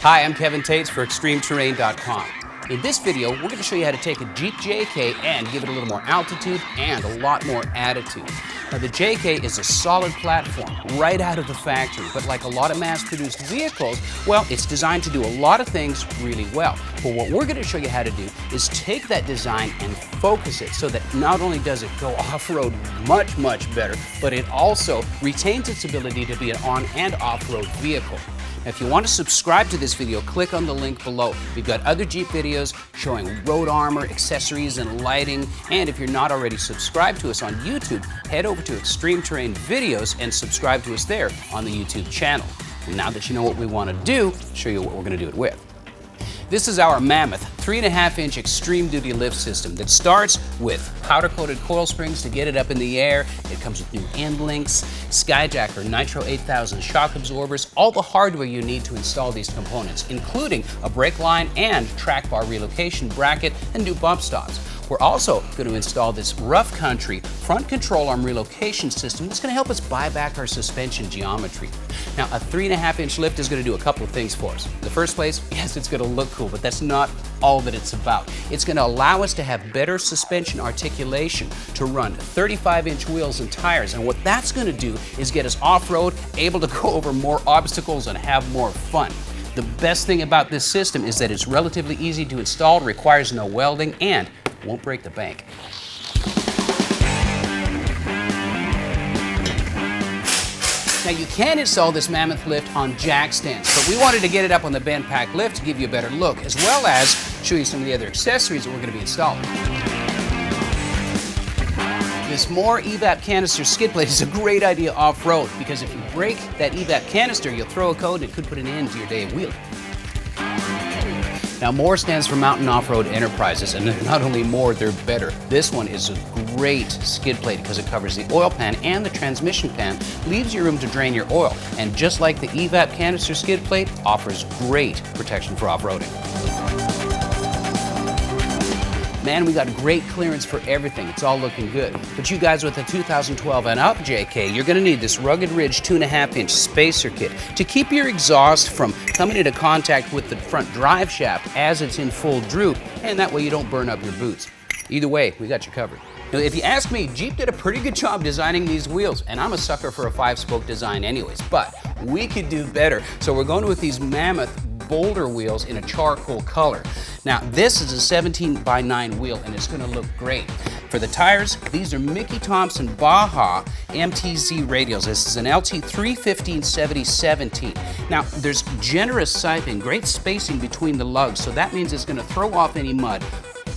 Hi, I'm Kevin Tetz for ExtremeTerrain.com. In this video, we're going to show you how to take a Jeep JK and give it a little more altitude and a lot more attitude. Now, the JK is a solid platform right out of the factory, but like a lot of mass-produced vehicles, well, it's designed to do a lot of things really well. But what we're going to show you how to do is take that design and focus it so that not only does it go off-road much, much better, but it also retains its ability to be an on- and off-road vehicle. Now, if you want to subscribe to this video, click on the link below. We've got other Jeep videos showing road armor, accessories, and lighting. And if you're not already subscribed to us on YouTube, head over to Extreme Terrain Videos and subscribe to us there on the YouTube channel. And now that you know what we want to do, I'll show you what we're going to do it with. This is our Mammoth 3.5-inch extreme duty lift system that starts with powder-coated coil springs to get it up in the air. It comes with new end links, Skyjacker Nitro 8000 shock absorbers, all the hardware you need to install these components, including a brake line and track bar relocation bracket and new bump stops. We're also going to install this rough country front control arm relocation system that's going to help us buy back our suspension geometry. Now, a 3.5-inch lift is going to do a couple of things for us. In the first place, yes, it's going to look cool, but that's not all that it's about. It's going to allow us to have better suspension articulation, to run 35-inch wheels and tires, and what that's going to do is get us off-road, able to go over more obstacles and have more fun. The best thing about this system is that it's relatively easy to install, requires no welding, and won't break the bank. Now, you can install this Mammoth lift on jack stands, but we wanted to get it up on the bent pack lift to give you a better look, as well as show you some of the other accessories that we're going to be installing. This M.O.R.E Evap canister skid plate is a great idea off-road, because if you break that Evap canister, you'll throw a code and it could put an end to your day of wheeling. Now, M.O.R.E stands for Mountain Off-Road Enterprises, and they're not only more, they're better. This one is a great skid plate because it covers the oil pan and the transmission pan, leaves you room to drain your oil, and just like the Evap canister skid plate, offers great protection for off-roading. Man, we got great clearance for everything. It's all looking good. But you guys with a 2012 and up JK, you're going to need this Rugged Ridge 2.5-inch spacer kit to keep your exhaust from coming into contact with the front drive shaft as it's in full droop, and that way you don't burn up your boots. Either way, we got you covered. Now, if you ask me, Jeep did a pretty good job designing these wheels, and I'm a sucker for a 5-spoke design anyways, but we could do better. So we're going with these Mammoth Boulder wheels in a charcoal color. Now, this is a 17x9 wheel, and it's going to look great. For the tires, these are Mickey Thompson Baja MTZ radials. This is an LT 315/70/17. Now, there's generous siping, great spacing between the lugs, so that means it's going to throw off any mud.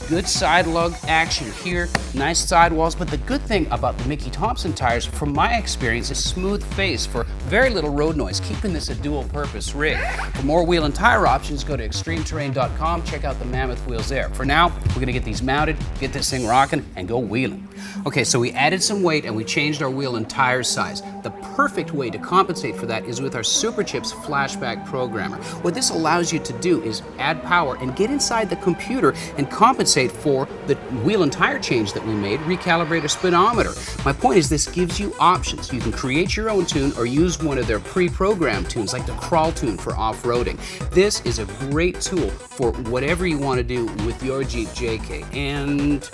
Good side lug action here, nice sidewalls, but the good thing about the Mickey Thompson tires, from my experience, is smooth face for very little road noise, keeping this a dual-purpose rig. For more wheel and tire options, go to ExtremeTerrain.com, check out the Mammoth wheels there. For now, we're gonna get these mounted, get this thing rocking, and go wheeling. Okay, so we added some weight and we changed our wheel and tire size. The perfect way to compensate for that is with our SuperChips flashback programmer. What this allows you to do is add power and get inside the computer and compensate for the wheel and tire change that we made, recalibrate a speedometer. My point is, this gives you options. You can create your own tune or use one of their pre-programmed tunes, like the crawl tune for off-roading. This is a great tool for whatever you want to do with your Jeep JK, and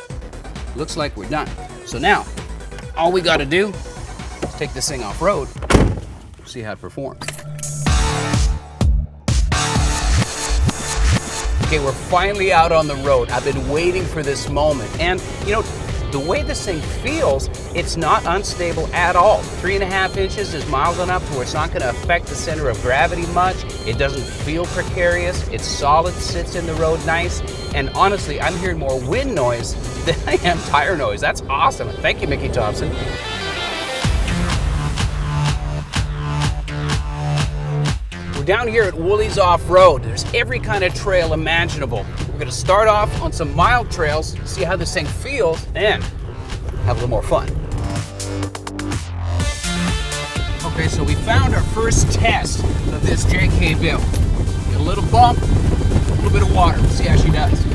looks like we're done. So now, all we got to do is take this thing off-road, see how it performs. Okay, we're finally out on the road. I've been waiting for this moment. And, you know, the way this thing feels, it's not unstable at all. 3.5 inches is mild enough to where it's not going to affect the center of gravity much. It doesn't feel precarious. It's solid, sits in the road nice. And honestly, I'm hearing more wind noise than I am tire noise. That's awesome. Thank you, Mickey Thompson. Down here at Woolies Off-Road, there's every kind of trail imaginable. We're gonna start off on some mild trails, see how this thing feels, and have a little more fun. Okay, so we found our first test of this JK Build. Get a little bump, a little bit of water. Let's see how she does.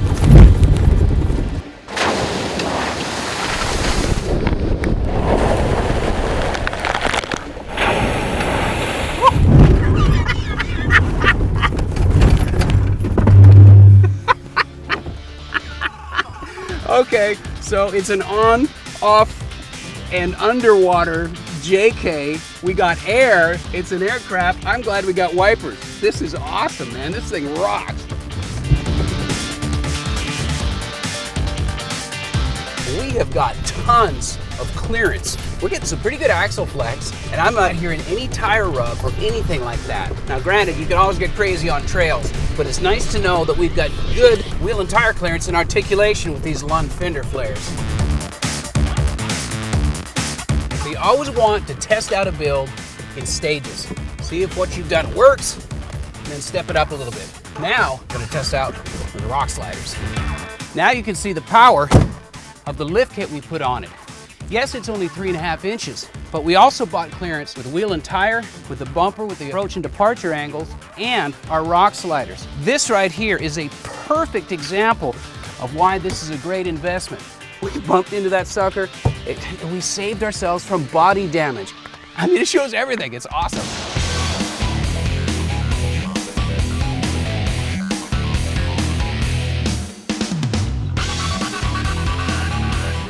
Okay, so it's an on, off, and underwater JK. We got air, it's an aircraft. I'm glad we got wipers. This is awesome, man. This thing rocks. We have got tons of clearance. We're getting some pretty good axle flex, and I'm not hearing any tire rub or anything like that. Now granted, you can always get crazy on trails, but it's nice to know that we've got good wheel and tire clearance and articulation with these Lund fender flares. We always want to test out a build in stages. See if what you've done works, and then step it up a little bit. Now, I'm gonna test out the rock sliders. Now you can see the power of the lift kit we put on it. Yes, it's only 3.5 inches, but we also bought clearance with wheel and tire, with the bumper, with the approach and departure angles, and our rock sliders. This right here is a perfect example of why this is a great investment. We bumped into that sucker, and we saved ourselves from body damage. I mean, it shows everything. It's awesome.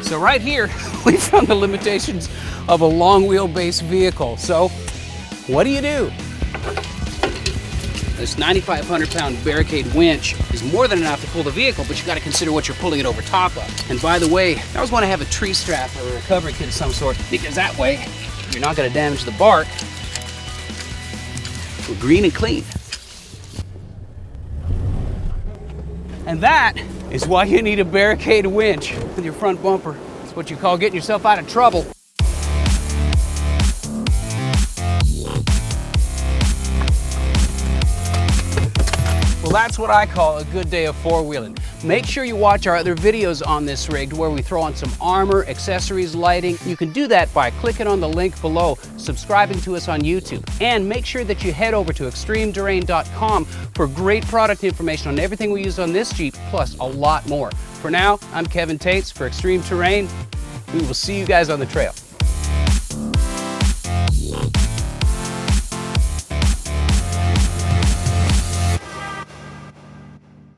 So right here, we found the limitations of a long wheelbase vehicle. So what do? This 9,500 pound Barricade winch is more than enough to pull the vehicle, but you got to consider what you're pulling it over top of. And by the way, I always want to have a tree strap or a recovery kit of some sort, because that way you're not going to damage the bark. We're green and clean. And that is why you need a Barricade winch with your front bumper. It's what you call getting yourself out of trouble. Well, that's what I call a good day of four-wheeling. Make sure you watch our other videos on this rig where we throw on some armor, accessories, lighting. You can do that by clicking on the link below, subscribing to us on YouTube, and make sure that you head over to ExtremeTerrain.com for great product information on everything we use on this Jeep, plus a lot more. For now, I'm Kevin Tetz for Extreme Terrain. We will see you guys on the trail.